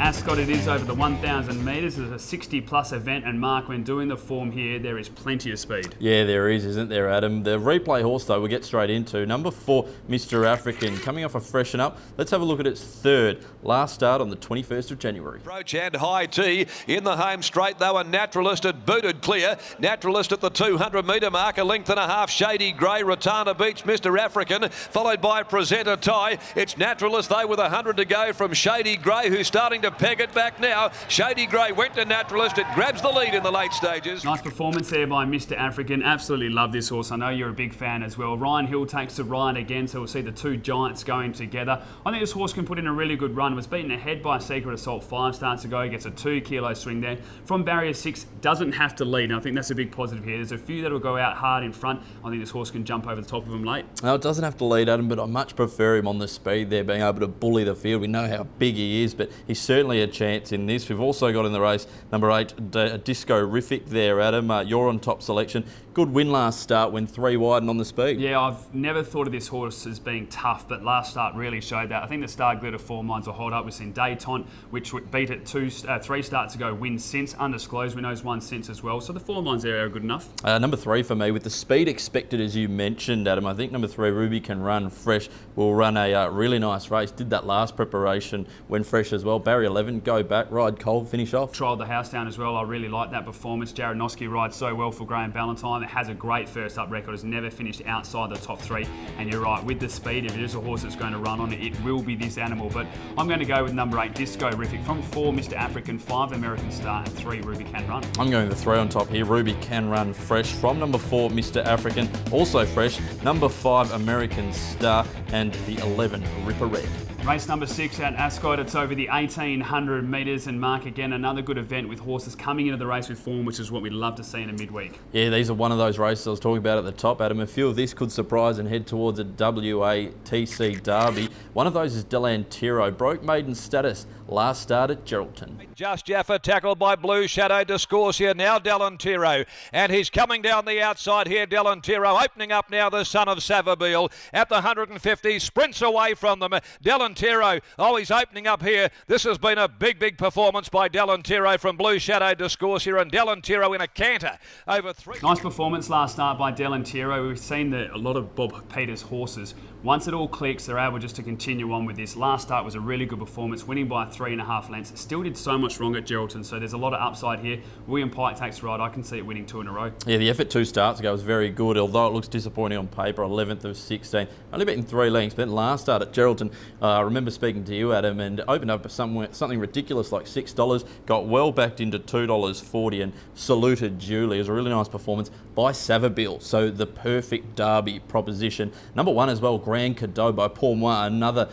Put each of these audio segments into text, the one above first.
Ascot it is over the 1,000 metres. It's a 60 plus event, and Mark, when doing the form here, there is plenty of speed. Yeah, there is, isn't there, Adam? The replay horse, though, we'll get straight into. Number 4, Mr. African, coming off a freshen up. Let's have a look at its third. Last start on the 21st of January. Approach and high tea in the home straight, though. A Naturalist had booted clear. Naturalist at the 200 metre mark, a length and a half. Shady Grey, Ratana Beach, Mr. African, followed by Presenter Tie. It's Naturalist, though, with 100 to go from Shady Grey, who's starting to peg it back now. Shady Grey went to Naturalist. It grabs the lead in the late stages. Nice performance there by Mr. African. Absolutely love this horse. I know you're a big fan as well. Ryan Hill takes the ride again, so we'll see the two giants going together. I think this horse can put in a really good run. Was beaten ahead by Secret Assault 5 starts ago. Gets a 2 kilo swing there. From barrier 6, doesn't have to lead. And I think that's a big positive here. There's a few that will go out hard in front. I think this horse can jump over the top of them late. Now, it doesn't have to lead, Adam, but I much prefer him on the speed there, being able to bully the field. We know how big he is, but he's certainly a chance in this. We've also got in the race number 8, Disco-rific there, Adam. You're on top selection. Good win last start, went 3 wide and on the speed. Yeah, I've never thought of this horse as being tough, but last start really showed that. I think the Star Glitter form lines will hold up. We've seen Dayton, which beat it 3 starts ago, win since. Undisclosed, we know has won since as well. So the form lines there are good enough. Number 3 for me, with the speed expected as you mentioned, Adam. I think number 3, Ruby Can Run Fresh, will run a really nice race. Did that last preparation when fresh as well. Barrier 11, go back, ride cold, finish off. Trialled the house down as well. I really like that performance. Jared Noski rides so well for Graham Ballantyne. It has a great first up record. Has never finished outside the top 3. And you're right, with the speed, if it is a horse that's going to run on it, it will be this animal. But I'm going to go with number 8, Disco-rific. From 4, Mr. African, 5, American Star, and 3, Ruby Can Run. I'm going the 3 on top here. Ruby Can Run Fresh. From number 4, Mr. African, also fresh. Number 5, American Star, and the 11, Ripper Red. Race number 6 at Ascot. It's over the 1,800 metres, and Mark, again, another good event with horses coming into the race with form, which is what we'd love to see in a midweek. Yeah, these are one of those races I was talking about at the top, Adam. A few of this could surprise and head towards a WATC Derby. One of those is Delantero. Broke maiden status last start at Geraldton. Just Jaffa tackled by Blue Shadow Discorsia. Now Delantero, and he's coming down the outside here. Delantero opening up now, the son of Savabeel at the 150, sprints away from them. Delantero, oh, he's opening up here. This has been a big performance by Delantero from Blue Shadow Discorsia, and Delantero in a canter over 3. Nice performance last start by Delantero. We've seen that a lot of Bob Peters horses, once it all clicks, they're able just to continue on with this. Last start was a really good performance, winning by 3.5 lengths. Still did so much wrong at Geraldton, so there's a lot of upside here. William Pike takes the ride. I can see it winning 2 in a row. Yeah, the effort 2 starts ago was very good, although it looks disappointing on paper. 11th of 16, only beaten 3 lengths. But last start at Geraldton, I remember speaking to you, Adam, and opened up something ridiculous like $6. Got well backed into $2.40 and saluted Julie. It was a really nice performance by Savabeel. So the perfect Derby proposition. Number 1 as well, Grand Cadeau by Paul Moir, another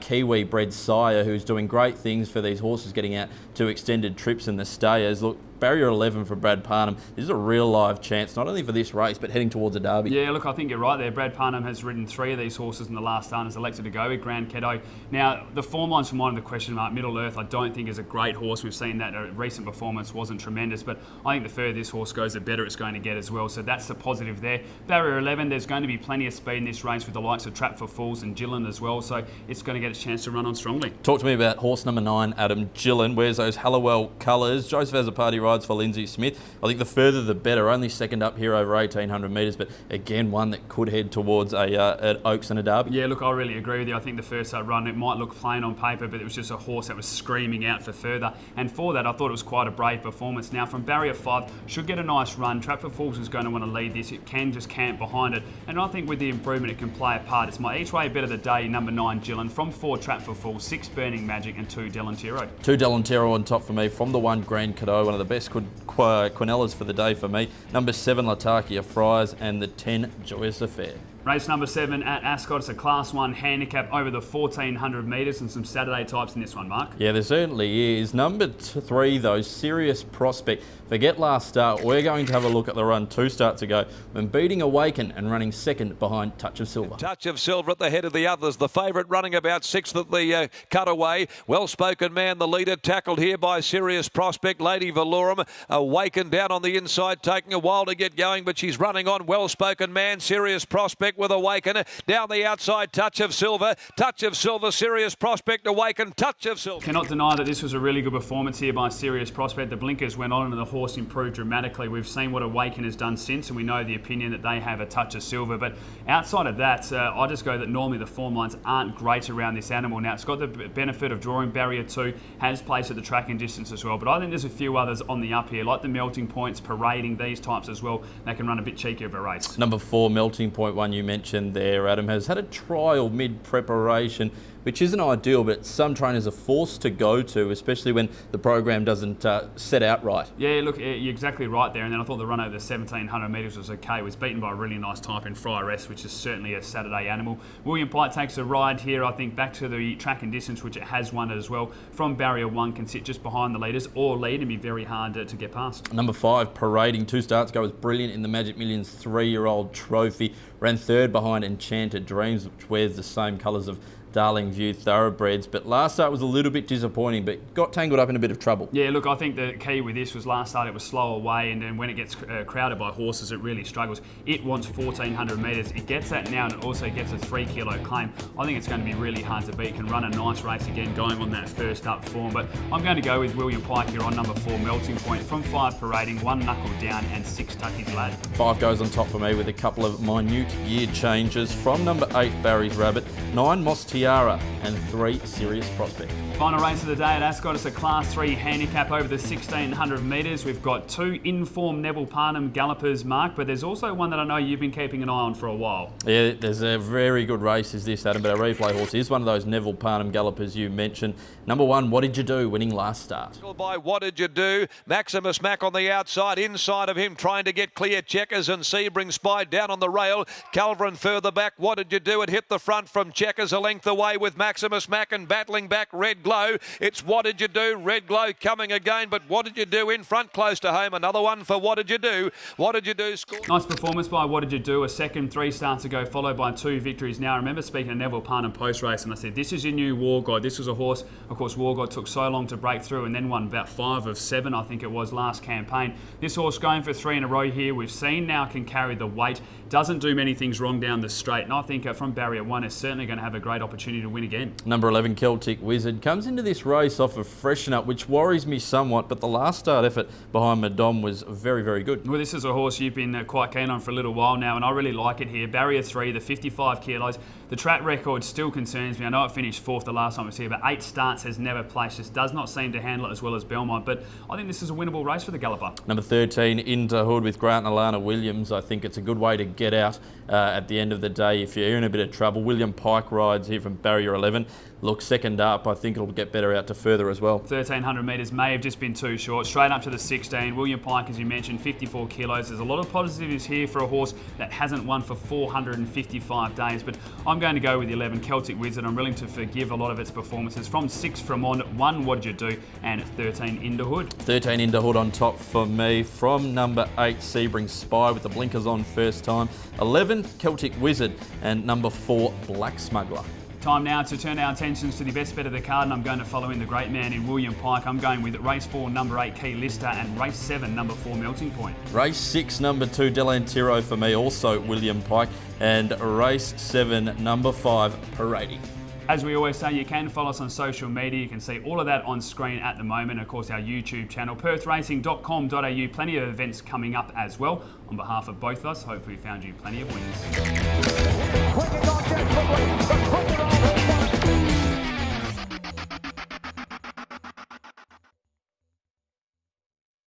Kiwi bred sire who's doing great things for these horses getting out to extended trips in the stayers. Look, barrier 11 for Brad Parnham. This is a real live chance, not only for this race, but heading towards a Derby. Yeah, look, I think you're right there. Brad Parnham has ridden 3 of these horses in the last start and has elected to go with Grand Cadeau. Now, the form lines from one of the question mark, Middle Earth, I don't think is a great horse. We've seen that a recent performance wasn't tremendous, but I think the further this horse goes, the better it's going to get as well. So that's the positive there. Barrier 11, there's going to be plenty of speed in this race with the likes of Trap for Fools and Gillen as well. So it's going to get a chance to run on strongly. Talk to me about horse number 9, Adam Gillen. Wears those Hallowell colours. Joseph Azzopardi rides for Lindsay Smith. I think the further the better. Only second up here over 1,800 metres, but again, one that could head towards an Oaks and a Derby. Yeah, look, I really agree with you. I think the first run, it might look plain on paper, but it was just a horse that was screaming out for further. And for that, I thought it was quite a brave performance. Now, from barrier 5, should get a nice run. Trap for Fools is going to want to lead this. It can just camp behind it. And I think with the improvement, it can play a part. It's my each way bet of the day, number 9, Gillen. From 4, Trap for Fools, 6, Burning Magic, and 2, Delantero. 2 Delantero on top for me. From the 1, Grand Cadeau, one of the best Quinellas for the day for me. Number 7, Latakia Fries, and the 10, Joyous Affair. Race number 7 at Ascot. It's a Class 1 handicap over the 1,400 metres and some Saturday types in this one, Mark. Yeah, there certainly is. Number 3, though, Serious Prospect. Forget last start. We're going to have a look at the run 2 starts ago when beating Awaken and running second behind Touch of Silver. Touch of Silver at the head of the others. The favourite running about 6th at the cutaway. Well-spoken man, the leader, tackled here by Serious Prospect. Lady Valorum, Awaken down on the inside, taking a while to get going, but she's running on. Well-spoken man, Serious Prospect. Prospect with Awaken. Down the outside, Touch of Silver. Touch of Silver, Serious Prospect, Awaken, Touch of Silver. Cannot deny that this was a really good performance here by Serious Prospect. The blinkers went on and the horse improved dramatically. We've seen what Awaken has done since, and we know the opinion that they have a Touch of Silver. But outside of that, I just go that normally the form lines aren't great around this animal. Now, it's got the benefit of drawing barrier 2, has place at the track and distance as well. But I think there's a few others on the up here, like the Melting Points, Parading, these types as well. They can run a bit cheeky of a race. Number 4, Melting Point, one you mentioned there, Adam, has had a trial mid-preparation, which isn't ideal, but some trainers are forced to go to, especially when the program doesn't set out right. Yeah, look, you're exactly right there. And then I thought the run over the 1,700 metres was okay. It was beaten by a really nice type in Friar S, which is certainly a Saturday animal. William Pike takes a ride here, I think, back to the track and distance, which it has won as well. From barrier 1, can sit just behind the leaders or lead and be very hard to get past. Number 5, Parading, 2 starts ago, was brilliant in the Magic Millions 3-year-old trophy. Ran 3rd behind Enchanted Dreams, which wears the same colours of Darling View thoroughbreds, but last start was a little bit disappointing, but got tangled up in a bit of trouble. Yeah, look, I think the key with this was last start it was slow away, and then when it gets crowded by horses, it really struggles. It wants 1,400 metres. It gets that now, and it also gets a 3 kilo claim. I think it's going to be really hard to beat. Can run a nice race again, going on that first up form. But I'm going to go with William Pike here on number 4, Melting Point. From 5, Parading, 1 Knuckle Down, and 6 Tucky's Lad. 5 goes on top for me with a couple of minute gear changes. From number 8, Barry's Rabbit, 9, Moss Tiara, and 3, Serious Prospect. Final race of the day at Ascot. It's a Class 3 handicap over the 1,600 metres. We've got 2 informed Neville Parnham gallopers, Mark, but there's also one that I know you've been keeping an eye on for a while. Yeah, there's a very good race is this, Adam, but a replay horse is one of those Neville Parnham gallopers you mentioned. Number 1, What Did You Do, winning last start. By What Did You Do? Maximus Mack on the outside, inside of him trying to get clear. Checkers and Sebring Spy down on the rail. Calverin further back. What Did You Do? It hit the front from Checkers a length away with Maximus Mack and battling back Red Glow. It's What Did You Do? Red Glow coming again, but What Did You Do in front close to home. Another one for What Did You Do? What Did You Do? Score. Nice performance by What Did You Do? A second 3 starts ago, followed by 2 victories. Now, I remember speaking to Neville Parnham post-race, and I said, this is your new War God. This was a horse, of course, War God took so long to break through and then won about 5 of 7, I think it was, last campaign. This horse going for 3 in a row here. We've seen now can carry the weight. Doesn't do many things wrong down the straight, and I think from barrier 1 is certainly going to have a great opportunity to win again. Number 11, Celtic Wizard, comes into this race off a freshen up, which worries me somewhat, but the last start effort behind Madame was very, very good. Well, this is a horse you've been quite keen on for a little while now, and I really like it here. Barrier 3, the 55 kilos. The track record still concerns me. I know it finished 4th the last time it was here, but 8 starts has never placed. Just does not seem to handle it as well as Belmont, but I think this is a winnable race for the galloper. Number 13, Into Hood with Grant and Alana Williams. I think it's a good way to get out at the end of the day if you're in a bit of trouble. William Pike rides here from barrier 11. Look, second up, I think it'll get better out to further as well. 1,300 metres may have just been too short. Straight up to the 16. William Pike, as you mentioned, 54 kilos. There's a lot of positives here for a horse that hasn't won for 455 days, but I'm going to go with 11, Celtic Wizard. I'm willing to forgive a lot of its performances. From 6 from on, 1, What Did You Do? And 13, Into Hood. 13, Into Hood on top for me. From number 8, Sebring Spy with the blinkers on first time. 11, Celtic Wizard. And number 4, Black Smuggler. Time now to turn our attentions to the best bet of the card, and I'm going to follow in the great man in William Pike. I'm going with race 4, number 8, Key Lister, and race 7, number 4, Melting Point. Race 6, number 2, Delantero for me, also William Pike. And race 7, number 5, Parading. As we always say, you can follow us on social media. You can see all of that on screen at the moment. Of course, our YouTube channel, perthracing.com.au. Plenty of events coming up as well. On behalf of both of us, hopefully we found you plenty of winners.